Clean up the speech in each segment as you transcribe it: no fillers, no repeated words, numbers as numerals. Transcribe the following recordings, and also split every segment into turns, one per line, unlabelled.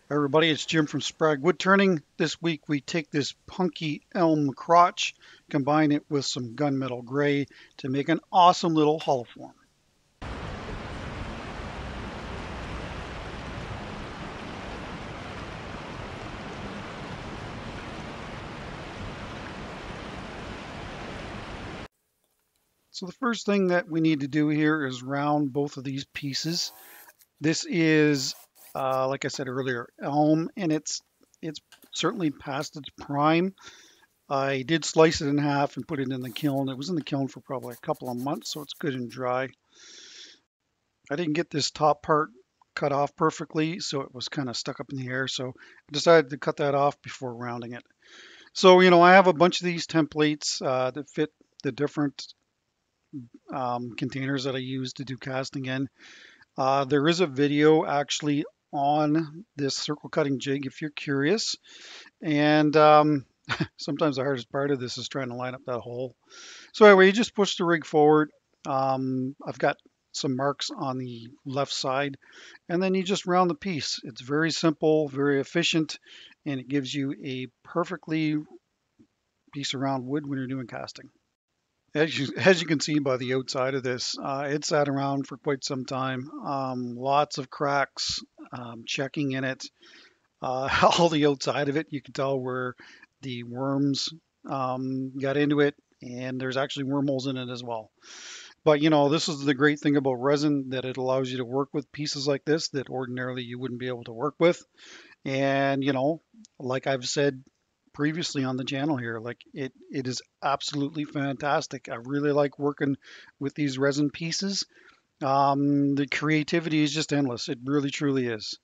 Hi everybody, it's Jim from Sprague Woodturning. This week we take this punky elm crotch, combine it with some gunmetal gray to make an awesome little hollow form. So the first thing that we need to do here is round both of these pieces. This is, like I said earlier, elm, and it's certainly past its prime. I did slice it in half and put it in the kiln. It was in the kiln for probably a couple of months, so it's good and dry. I didn't get this top part cut off perfectly, so it was kind of stuck up in the air. So I decided to cut that off before rounding it. So, I have a bunch of these templates that fit the different containers that I use to do casting in. There is a video actually on this circle cutting jig if you're curious. And sometimes the hardest part of this is trying to line up that hole. So anyway, you just push the rig forward. I've got some marks on the left side, and then you just round the piece. It's very simple, very efficient, and it gives you a perfectly piece of round wood when you're doing casting. As you can see by the outside of this, it's sat around for quite some time. Lots of cracks, checking in it. All the outside of it, you can tell where the worms got into it, and there's actually wormholes in it as well. But this is the great thing about resin, that it allows you to work with pieces like this that ordinarily you wouldn't be able to work with. And like I've said previously on the channel here, like it is absolutely fantastic. I really like working with these resin pieces. The creativity is just endless. It really truly is.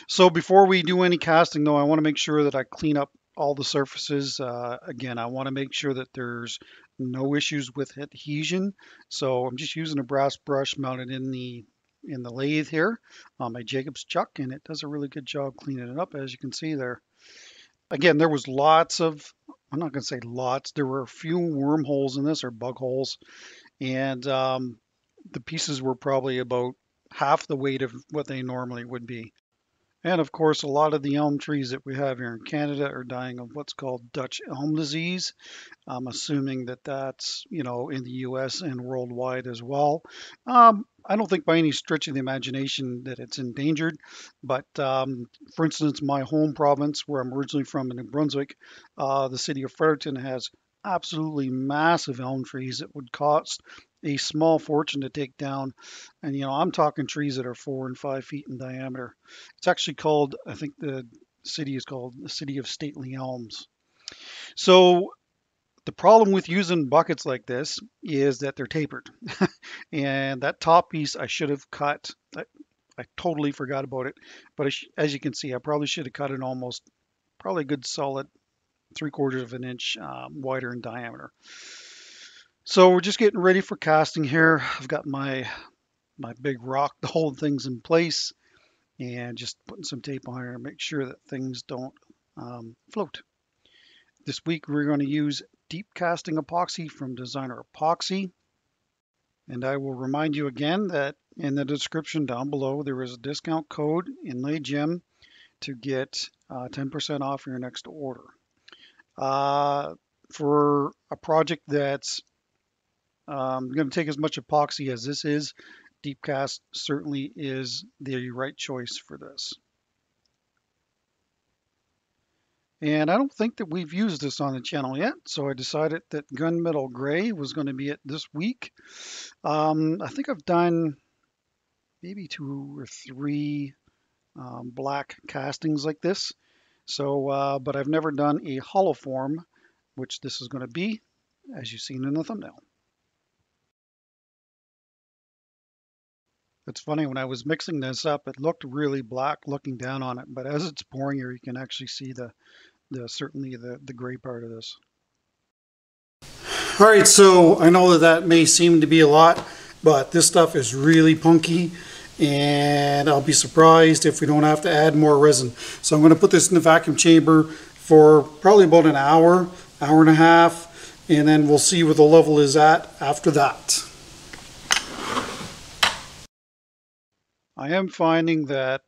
So before we do any casting though, I want to make sure that I clean up all the surfaces. Again, I want to make sure that there's no issues with adhesion. So I'm just using a brass brush mounted in the lathe here on my Jacob's chuck, and it does a really good job cleaning it up, as you can see there. Again, there was lots of, I'm not going to say lots, there were a few wormholes in this, or bug holes, and the pieces were probably about half the weight of what they normally would be. And of course, a lot of the elm trees that we have here in Canada are dying of what's called Dutch elm disease. I'm assuming that that's, in the US and worldwide as well. I don't think by any stretch of the imagination that it's endangered, but for instance, my home province, where I'm originally from in New Brunswick, the city of Fredericton has absolutely massive elm trees that would cost a small fortune to take down. And I'm talking trees that are 4 and 5 feet in diameter. It's actually called, I think the city is called the City of Stately Elms. So the problem with using buckets like this is that they're tapered. And that top piece I should have cut. I totally forgot about it. But as you can see, I probably should have cut it probably a good solid 3/4 of an inch wider in diameter. So we're just getting ready for casting here. I've got my big rock to hold things in place, and just putting some tape on here to make sure that things don't float. This week we're going to use deep casting epoxy from Designer Epoxy. And I will remind you again that in the description down below there is a discount code, Inlay Jim, to get 10% off your next order. For a project that's going to take as much epoxy as this is, deep cast certainly is the right choice for this. And I don't think that we've used this on the channel yet, so I decided that gunmetal gray was going to be it this week. I think I've done maybe 2 or 3 black castings like this. So, but I've never done a hollow form, which this is going to be, as you've seen in the thumbnail. It's funny, when I was mixing this up, it looked really black looking down on it, but as it's pouring here, you can actually see certainly the gray part of this. All right, so I know that may seem to be a lot, but this stuff is really punky, and I'll be surprised if we don't have to add more resin. So I'm going to put this in the vacuum chamber for probably about an hour, hour and a half, and then we'll see where the level is at after that. I am finding that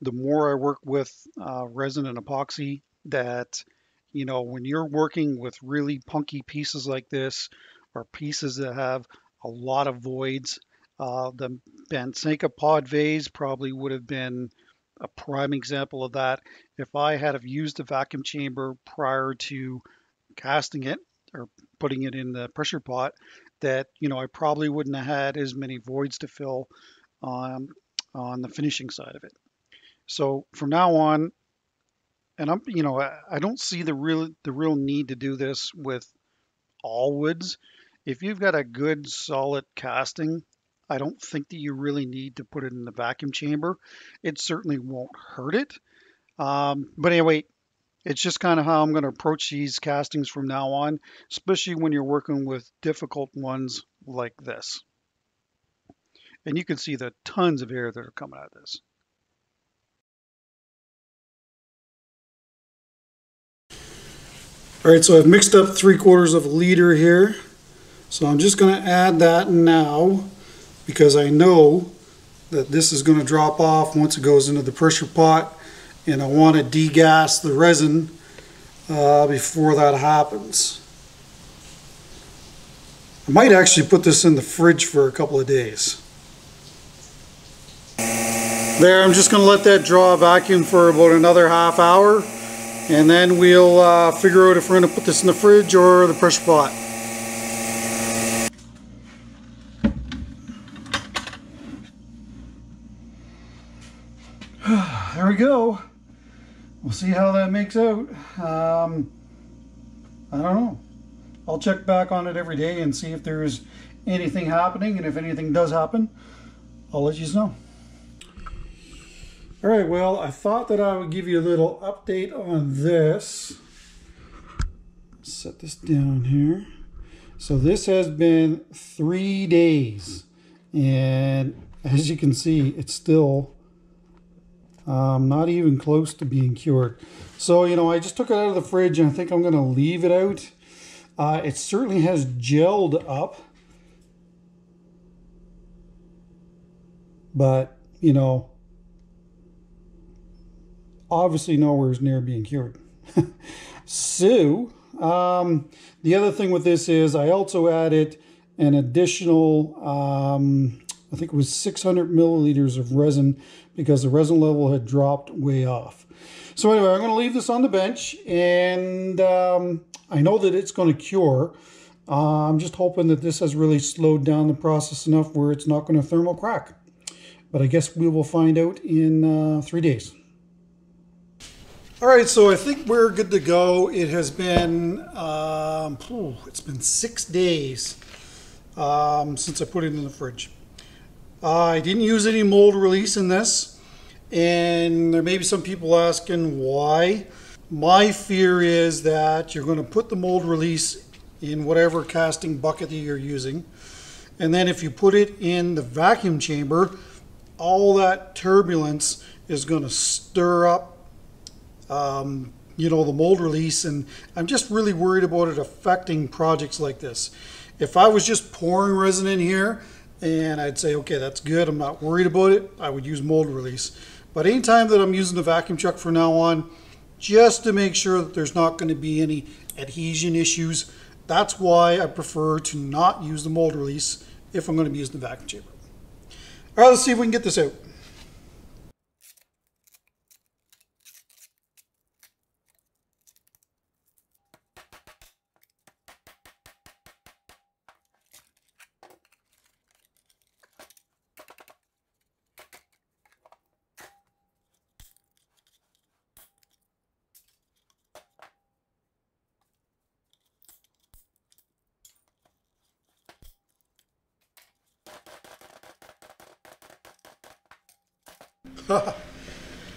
the more I work with resin and epoxy, that, when you're working with really punky pieces like this, or pieces that have a lot of voids, the Bansenka pod vase probably would have been a prime example of that. If I had have used a vacuum chamber prior to casting it or putting it in the pressure pot, that, I probably wouldn't have had as many voids to fill um, on the finishing side of it. So from now on, and I don't see the real need to do this with all woods. If you've got a good solid casting, I don't think that you really need to put it in the vacuum chamber. It certainly won't hurt it. But anyway, it's just kind of how I'm going to approach these castings from now on, especially when you're working with difficult ones like this. And you can see the tons of air that are coming out of this. All right, so I've mixed up 3/4 of a liter here. So I'm just going to add that now, because I know that this is going to drop off once it goes into the pressure pot, and I want to degas the resin before that happens. I might actually put this in the fridge for a couple of days. There, I'm just going to let that draw vacuum for about another half hour, and then we'll figure out if we're going to put this in the fridge or the pressure pot. There we go. We'll see how that makes out. I don't know. I'll check back on it every day and see if there's anything happening, and if anything does happen, I'll let you know. All right, well, I thought that I would give you a little update on this. Set this down here. So this has been 3 days, and as you can see, it's still not even close to being cured. So, I just took it out of the fridge, and I think I'm going to leave it out. It certainly has gelled up, but, obviously nowhere near being cured. So, the other thing with this is I also added an additional, I think it was 600 milliliters of resin, because the resin level had dropped way off. So anyway, I'm going to leave this on the bench, and I know that it's going to cure. I'm just hoping that this has really slowed down the process enough where it's not going to thermal crack. But I guess we will find out in 3 days. All right, so I think we're good to go. It has been, it's been 6 days since I put it in the fridge. I didn't use any mold release in this, and there may be some people asking why. My fear is that you're going to put the mold release in whatever casting bucket that you're using, and then if you put it in the vacuum chamber, all that turbulence is going to stir up the mold release, and I'm just really worried about it affecting projects like this. If I was just pouring resin in here, and I'd say, okay, that's good, I'm not worried about it, I would use mold release. But anytime that I'm using the vacuum truck from now on, just to make sure that there's not going to be any adhesion issues, that's why I prefer to not use the mold release if I'm going to be using the vacuum chamber. All right, let's see if we can get this out.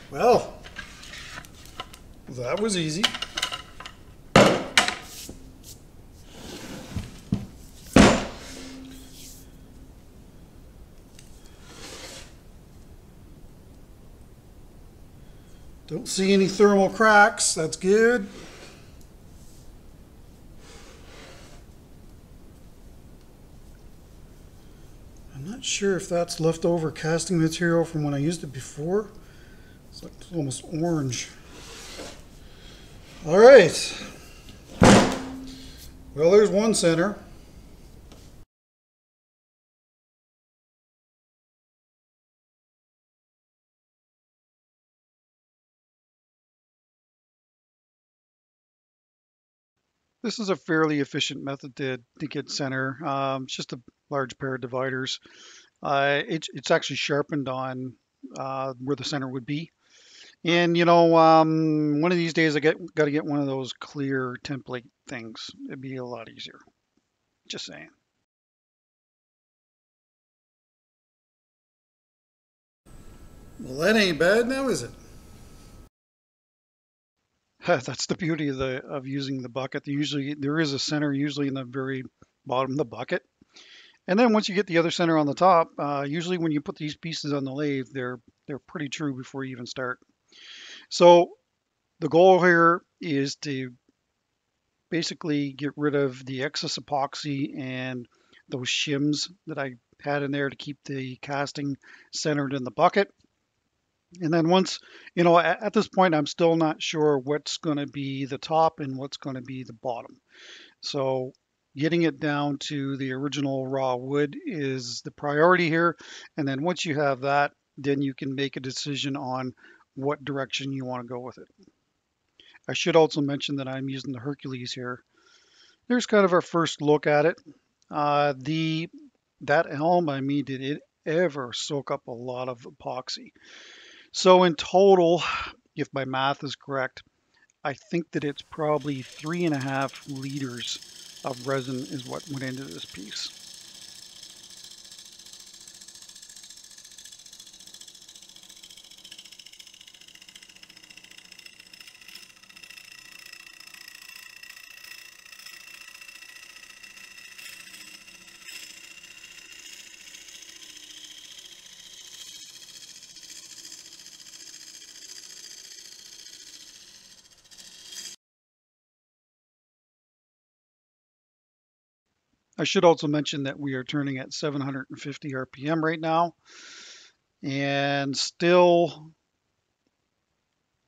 Well, that was easy. Don't see any thermal cracks, that's good. I'm not sure if that's leftover casting material from when I used it before. It's like almost orange. All right. Well, there's one center. This is a fairly efficient method to get center. It's just a large pair of dividers. It's actually sharpened on where the center would be. And one of these days got to get one of those clear template things. It'd be a lot easier. Just saying. Well, that ain't bad now, is it? That's the beauty of using the bucket. There is a center usually in the very bottom of the bucket. And then once you get the other center on the top, usually when you put these pieces on the lathe, they're pretty true before you even start. So the goal here is to basically get rid of the excess epoxy and those shims that I had in there to keep the casting centered in the bucket. And then once, at this point, I'm still not sure what's going to be the top and what's going to be the bottom. So getting it down to the original raw wood is the priority here. And then once you have that, then you can make a decision on what direction you want to go with it. I should also mention that I'm using the Hercules here. There's kind of our first look at it. That elm, I mean, did it ever soak up a lot of epoxy? So in total, if my math is correct, I think that it's probably 3.5 liters of resin is what went into this piece. I should also mention that we are turning at 750 RPM right now and still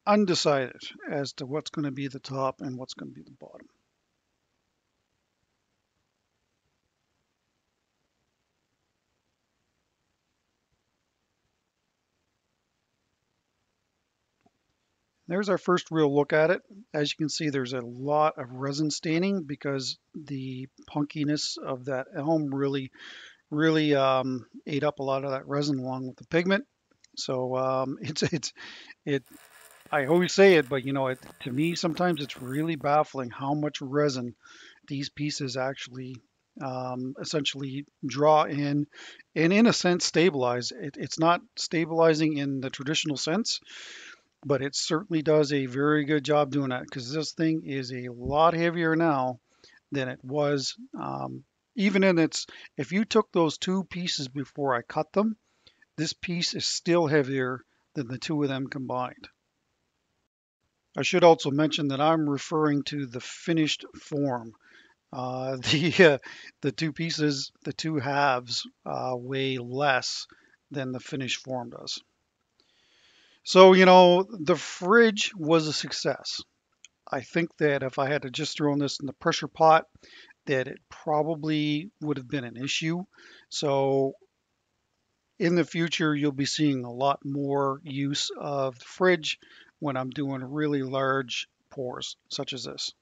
undecided as to what's going to be the top and what's going to be the bottom. There's our first real look at it. As you can see, there's a lot of resin staining because the punkiness of that elm really ate up a lot of that resin along with the pigment. So it. I always say it, but to me sometimes it's really baffling how much resin these pieces actually essentially draw in, and in a sense stabilize. It's not stabilizing in the traditional sense, but it certainly does a very good job doing that because this thing is a lot heavier now than it was. Even in its, if you took those two pieces before I cut them, this piece is still heavier than the two of them combined. I should also mention that I'm referring to the finished form. The two pieces, the two halves, weigh less than the finished form does. So, the fridge was a success. I think that if I had to just throw this in the pressure pot, that it probably would have been an issue. So in the future, you'll be seeing a lot more use of the fridge when I'm doing really large pours, such as this.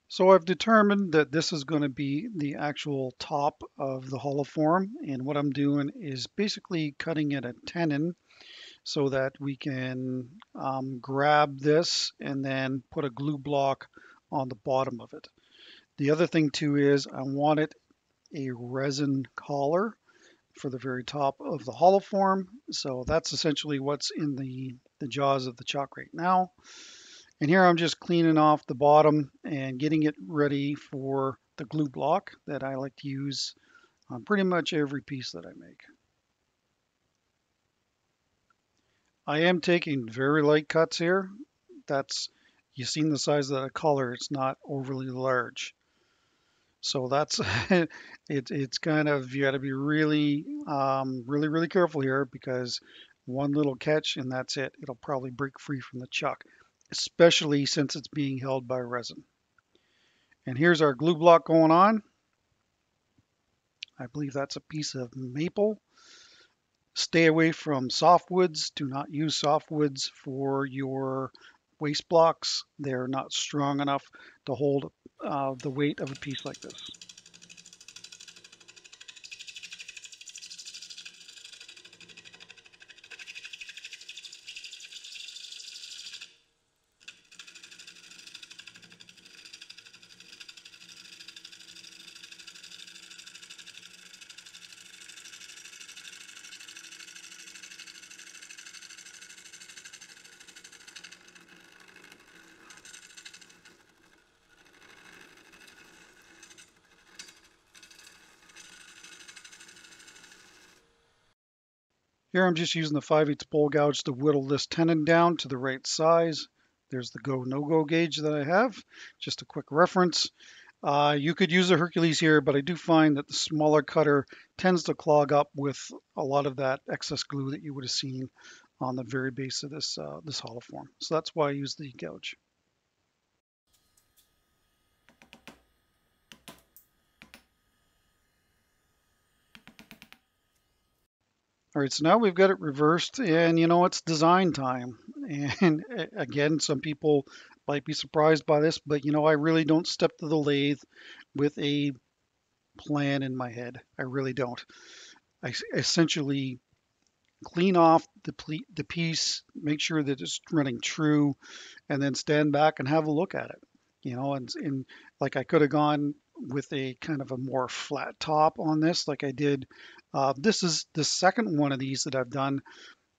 So I've determined that this is going to be the actual top of the hollow form. And what I'm doing is basically cutting it at tenon so that we can grab this and then put a glue block on the bottom of it. The other thing too is I wanted a resin collar for the very top of the hollow form. So that's essentially what's in the jaws of the chuck right now. And here I'm just cleaning off the bottom and getting it ready for the glue block that I like to use on pretty much every piece that I make. I am taking very light cuts here. You've seen the size of that color, it's not overly large. So that's it's kind of, you got to be really really careful here because One little catch and that's it. It'll probably break free from the chuck, especially since it's being held by resin. And here's our glue block going on. I believe that's a piece of maple. Stay away from softwoods. Do not use softwoods for your waste blocks. They're not strong enough to hold the weight of a piece like this. Here I'm just using the 5/8 bowl gouge to whittle this tenon down to the right size. There's the go, no-go gauge that I have. Just a quick reference. You could use a Hercules here, but I do find that the smaller cutter tends to clog up with a lot of that excess glue that you would have seen on the very base of this hollow form. So that's why I use the gouge. All right, so now we've got it reversed, and it's design time. And again, some people might be surprised by this, but I really don't step to the lathe with a plan in my head. I really don't. I essentially clean off the piece, make sure that it's running true, and then stand back and have a look at it. And like I could have gone with a kind of a more flat top on this, like I did. This is the second one of these that I've done,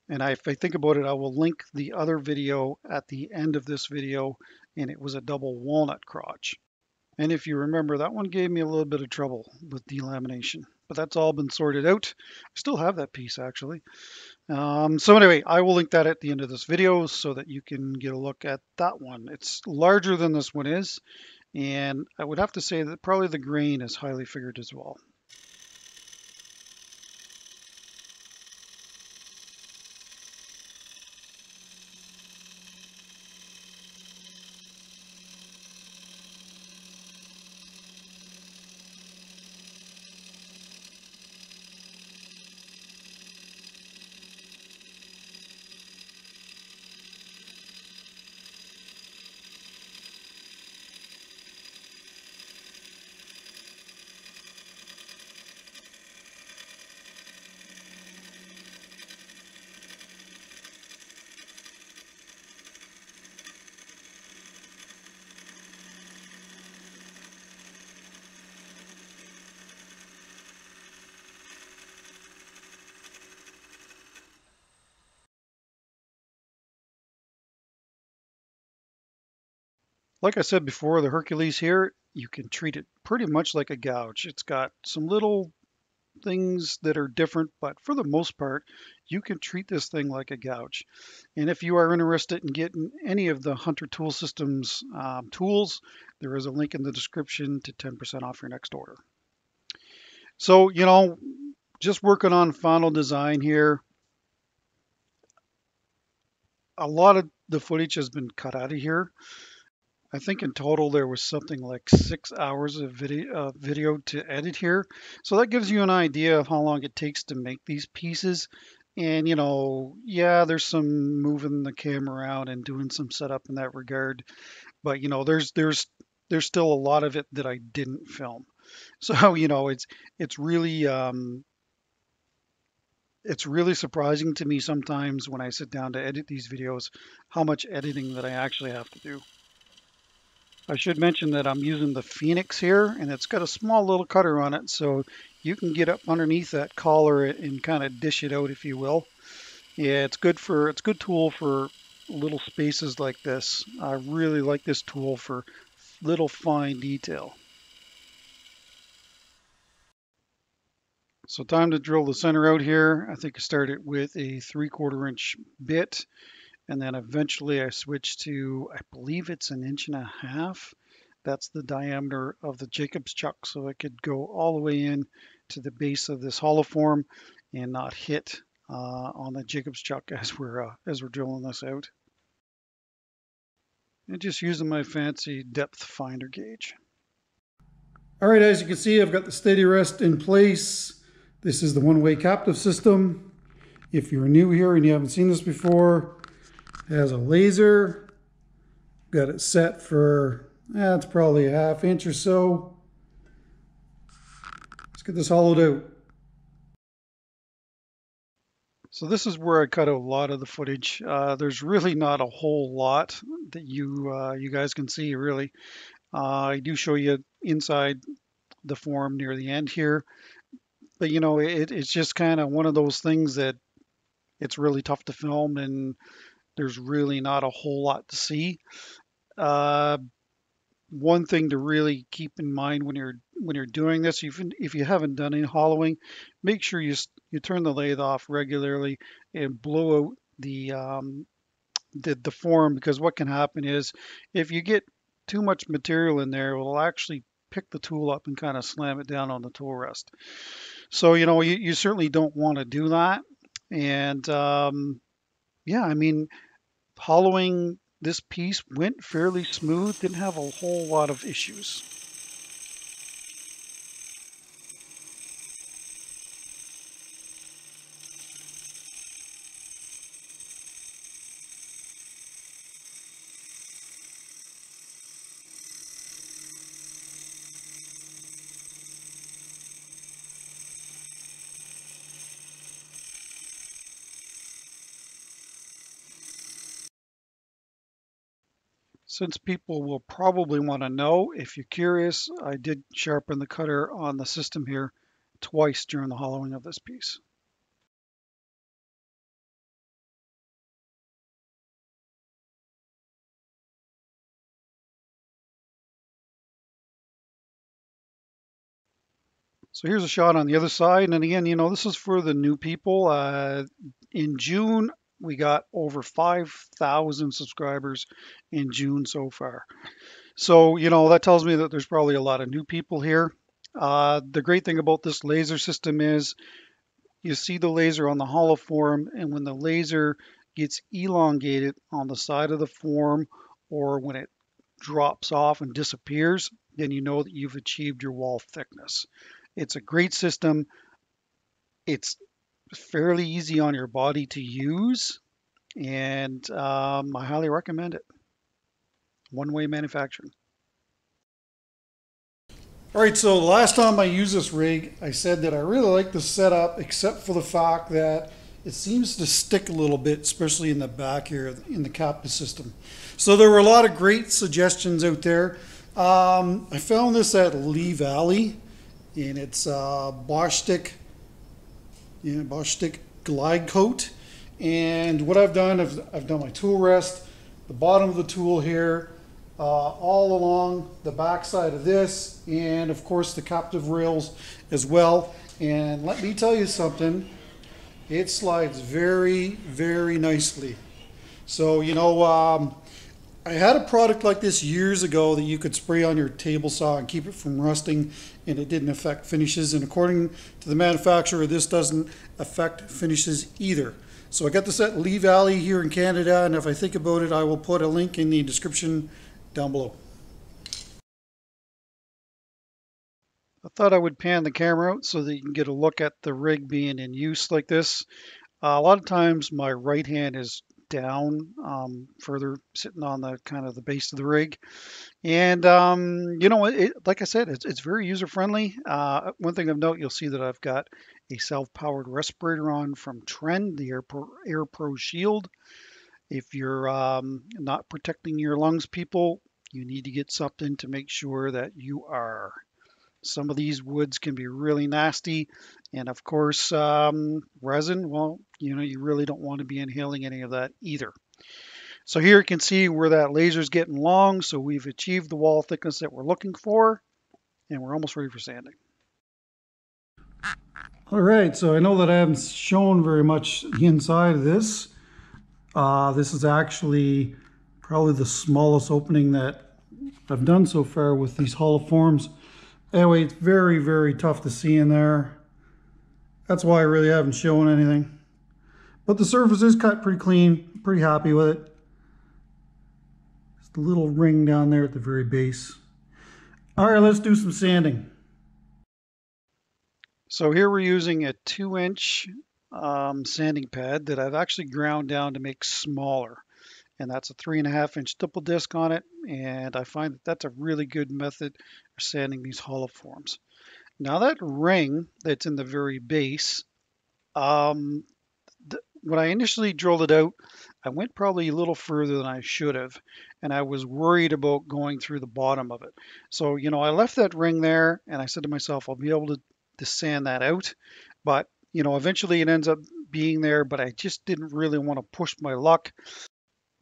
and if I think about it, I will link the other video at the end of this video, and it was a double walnut crotch. And if you remember, that one gave me a little bit of trouble with delamination, but that's all been sorted out. I still have that piece actually. So anyway, I will link that at the end of this video so that you can get a look at that one. It's larger than this one is, and I would have to say that probably the grain is highly figured as well. Like I said before, the Hercules here, you can treat it pretty much like a gouge. It's got some little things that are different, but for the most part, you can treat this thing like a gouge. And if you are interested in getting any of the Hunter Tool Systems tools, there is a link in the description to 10% off your next order. So, just working on final design here. A lot of the footage has been cut out of here. I think in total there was something like 6 hours of video to edit here. So that gives you an idea of how long it takes to make these pieces. And yeah, there's some moving the camera around and doing some setup in that regard. But there's still a lot of it that I didn't film. So it's really surprising to me sometimes when I sit down to edit these videos how much editing that I actually have to do. I should mention that I'm using the Phoenix here, and it's got a small little cutter on it, so you can get up underneath that collar and kind of dish it out, if you will. Yeah, it's good tool for little spaces like this. I really like this tool for little fine detail. So time to drill the center out here. I think I started with a 3/4 inch bit, and then eventually I switched to, I believe it's 1.5 inches. That's the diameter of the Jacob's chuck, so I could go all the way in to the base of this hollow form and not hit on the Jacob's chuck as we're drilling this out. And just using my fancy depth finder gauge. All right, as you can see, I've got the steady rest in place. This is the one-way captive system. If you're new here and you haven't seen this before, it has a laser. Got it set for, it's probably a ½ inch or so. Let's get this hollowed out. So this is where I cut out a lot of the footage. There's really not a whole lot that you guys can see, really. I do show you inside the form near the end here, but you know, it's just kind of one of those things that it's really tough to film, and there's really not a whole lot to see. One thing to really keep in mind when you're doing this, even if you haven't done any hollowing, make sure you turn the lathe off regularly and blow out the form, because what can happen is if you get too much material in there, it will actually pick the tool up and kind of slam it down on the tool rest. So you know, you certainly don't want to do that. And yeah, I mean, hollowing this piece went fairly smooth, didn't have a whole lot of issues. Since people will probably want to know, if you're curious, I did sharpen the cutter on the system here twice during the hollowing of this piece. So here's a shot on the other side. And again, you know, this is for the new people. In June, we got over 5,000 subscribers in June so far. So, you know, that tells me that there's probably a lot of new people here. The great thing about this laser system is you see the laser on the hollow form, and when the laser gets elongated on the side of the form, or when it drops off and disappears, then you know that you've achieved your wall thickness. It's a great system. It's fairly easy on your body to use, and I highly recommend it. One-way manufacturing. All right, so the last time I used this rig, I said that I really like the setup, except for the fact that it seems to stick a little bit, especially in the back here in the captive system. So there were a lot of great suggestions out there. I found this at Lee Valley, and it's Bosch stick Glidecote. And what I've done, I've done my tool rest, the bottom of the tool here, all along the back side of this, and of course the captive rails as well. And let me tell you something, it slides very, very nicely. So, you know, I had a product like this years ago that you could spray on your table saw and keep it from rusting, and it didn't affect finishes. And according to the manufacturer, this doesn't affect finishes either. So I got this at Lee Valley here in Canada, and if I think about it, I will put a link in the description down below. I thought I would pan the camera out so that you can get a look at the rig being in use like this. A lot of times my right hand is down further, sitting on the kind of the base of the rig, and you know, like I said, it's very user friendly. One thing of note, you'll see that I've got a self-powered respirator on from Trend, the Air Pro Shield. If you're not protecting your lungs, people, you need to get something to make sure that you are. Some of these woods can be really nasty, and of course resin, well, you know, you really don't want to be inhaling any of that either. So here you can see where that laser is getting long, so we've achieved the wall thickness that we're looking for, and we're almost ready for sanding. All right, so I know that I haven't shown very much the inside of this. This is actually probably the smallest opening that I've done so far with these hollow forms. Anyway, it's very, very tough to see in there. That's why I really haven't shown anything. But the surface is cut pretty clean, pretty happy with it. Just a little ring down there at the very base. All right, let's do some sanding. So here we're using a 2-inch sanding pad that I've actually ground down to make smaller. And that's a 3.5-inch stipple disc on it. And I find that that's a really good method for sanding these hollow forms. Now that ring that's in the very base, when I initially drilled it out, I went probably a little further than I should have, and I was worried about going through the bottom of it. So, I left that ring there, and I said to myself, I'll be able to sand that out. But, eventually it ends up being there, but I just didn't really want to push my luck.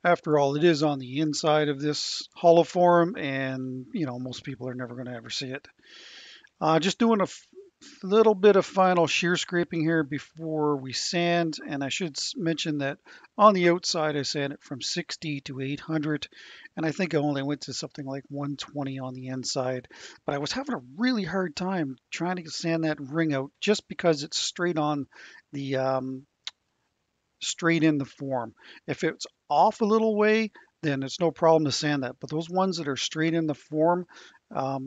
After all, it is on the inside of this hollow form, and, most people are never going to ever see it. Just doing a little bit of final shear scraping here before we sand, and I should mention that on the outside I sand it from 60 to 800, and I think I only went to something like 120 on the inside, but I was having a really hard time trying to sand that ring out just because it's straight on the straight in the form. If it's off a little way, then it's no problem to sand that. But those ones that are straight in the form,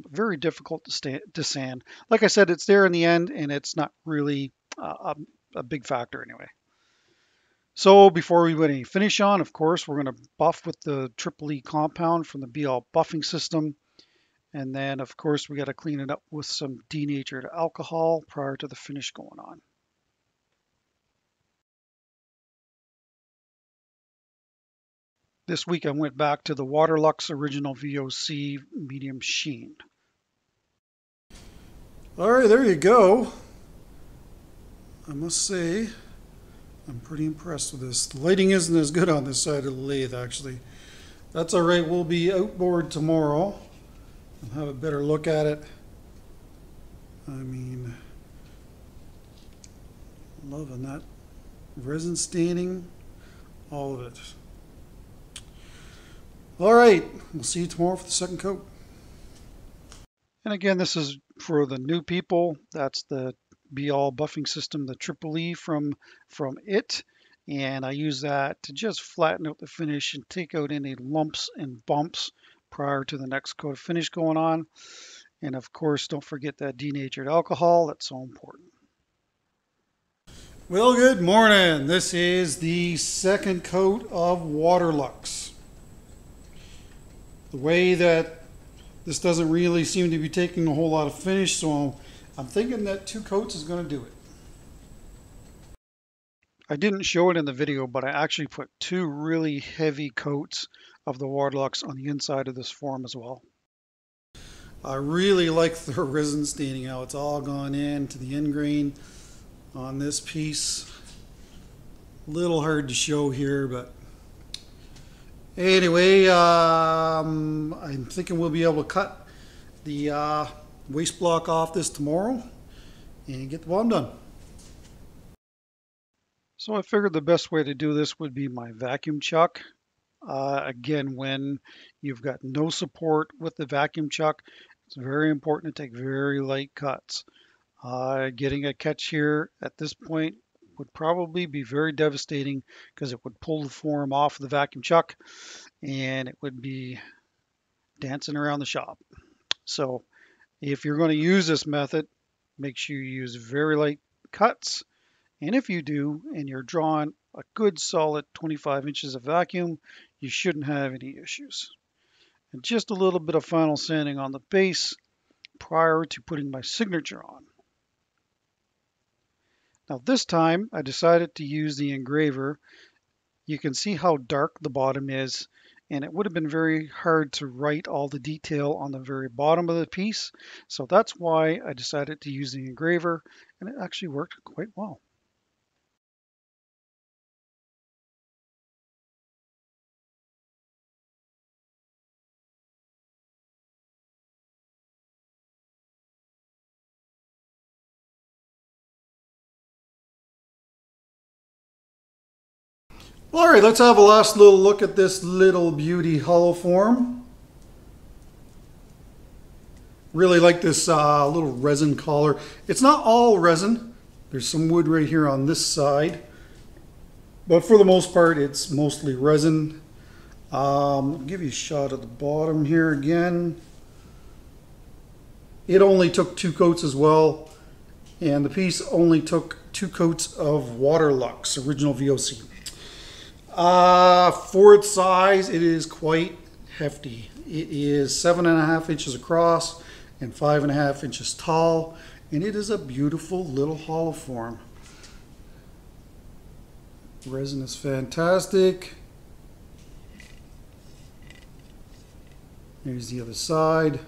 very difficult to sand. Like I said, it's there in the end, and it's not really a big factor anyway. So before we put any finish on, of course, we're going to buff with the Triple E compound from the BL buffing system. And then, of course, we got to clean it up with some denatured alcohol prior to the finish going on. This week I went back to the Waterlux Original VOC Medium Sheen. All right, there you go. I must say, I'm pretty impressed with this. The lighting isn't as good on this side of the lathe, actually. That's all right, we'll be outboard tomorrow and have a better look at it. I mean, loving that. Resin staining, all of it. All right, we'll see you tomorrow for the second coat. And again, this is for the new people. That's the BL buffing system, the Triple E from it. And I use that to just flatten out the finish and take out any lumps and bumps prior to the next coat of finish going on. And of course, don't forget that denatured alcohol. That's so important. Well, good morning. This is the second coat of Waterlux. The way that this doesn't really seem to be taking a whole lot of finish, so I'm thinking that 2 coats is going to do it. I didn't show it in the video, but I actually put 2 really heavy coats of the Waterlux on the inside of this form as well. I really like the resin staining, how it's all gone into the end grain on this piece. A little hard to show here, but anyway, I'm thinking we'll be able to cut the waste block off this tomorrow and get the bottom done. So I figured the best way to do this would be my vacuum chuck. Again, when you've got no support with the vacuum chuck, it's very important to take very light cuts. Getting a catch here at this point would probably be very devastating because it would pull the form off the vacuum chuck and it would be dancing around the shop. So if you're going to use this method, make sure you use very light cuts. And if you do, and you're drawing a good solid 25 inches of vacuum, you shouldn't have any issues. And just a little bit of final sanding on the base prior to putting my signature on. Now this time I decided to use the engraver. You can see how dark the bottom is, and it would have been very hard to write all the detail on the very bottom of the piece. So that's why I decided to use the engraver, and it actually worked quite well. All right, let's have a last little look at this little beauty hollow form. Really like this little resin collar. It's not all resin. There's some wood right here on this side. But for the most part, it's mostly resin. I'll give you a shot at the bottom here again. It only took 2 coats as well, and the piece only took 2 coats of Water Lux original VOC. For its size, it is quite hefty. It is 7.5 inches across and 5.5 inches tall, and it is a beautiful little hollow form. Resin is fantastic. Here's the other side.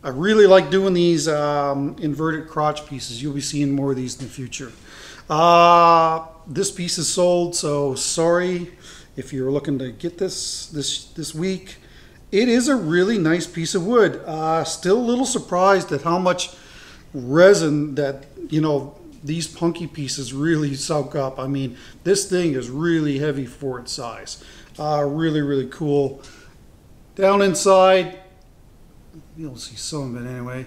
I really like doing these inverted crotch pieces. You'll be seeing more of these in the future. This piece is sold, so sorry if you're looking to get this week. It is a really nice piece of wood. Still a little surprised at how much resin that, these punky pieces really soak up. I mean, this thing is really heavy for its size. Really, really cool. Down inside, you'll see some of it anyway.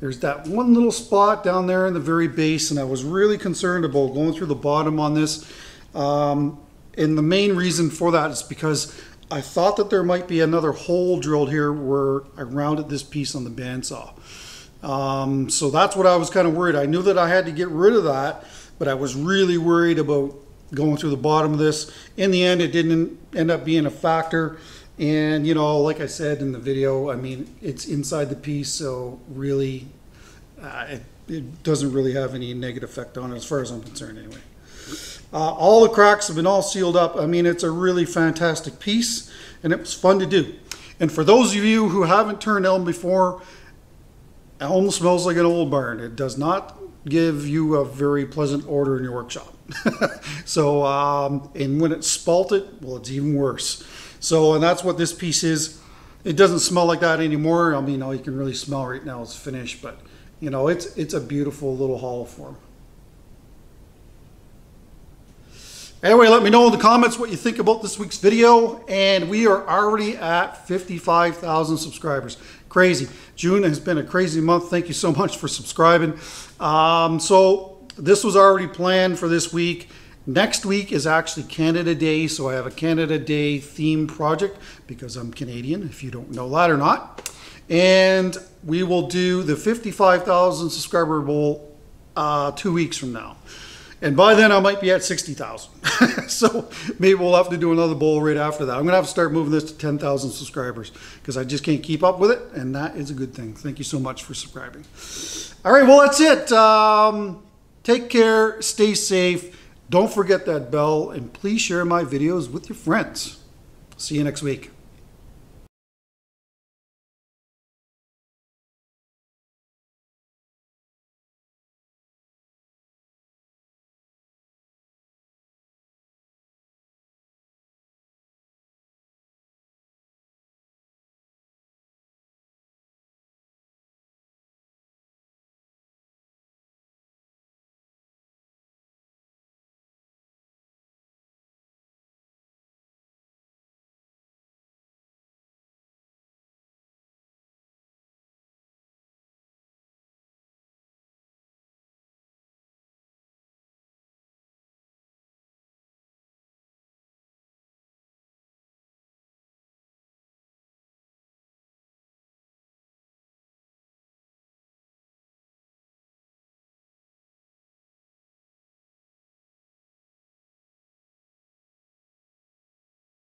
There's that one little spot down there in the very base, and I was really concerned about going through the bottom on this. And the main reason for that is because I thought that there might be another hole drilled here where I rounded this piece on the bandsaw. So that's what I was kind of worried. I knew that I had to get rid of that, but I was really worried about going through the bottom of this. In the end, it didn't end up being a factor. And, like I said in the video, I mean, it's inside the piece, so really, it doesn't really have any negative effect on it as far as I'm concerned anyway. All the cracks have been all sealed up. I mean, it's a really fantastic piece, and it was fun to do. And for those of you who haven't turned elm before, elm smells like an old barn. It does not give you a very pleasant odor in your workshop. So, and when it's spalted, well, it's even worse. So, and that's what this piece is. It doesn't smell like that anymore. I mean, all you can really smell right now is finished, but it's a beautiful little hollow form. Anyway, let me know in the comments what you think about this week's video, and we are already at 55,000 subscribers. Crazy. June has been a crazy month. Thank you so much for subscribing. So this was already planned for this week. Next week is actually Canada Day, so I have a Canada Day theme project because I'm Canadian, if you don't know that or not. And we will do the 55,000 subscriber bowl 2 weeks from now. And by then I might be at 60,000. So maybe we'll have to do another bowl right after that. I'm going to have to start moving this to 10,000 subscribers because I just can't keep up with it. And that is a good thing. Thank you so much for subscribing. All right, well, that's it. Take care. Stay safe. Don't forget that bell, and please share my videos with your friends. See you next week.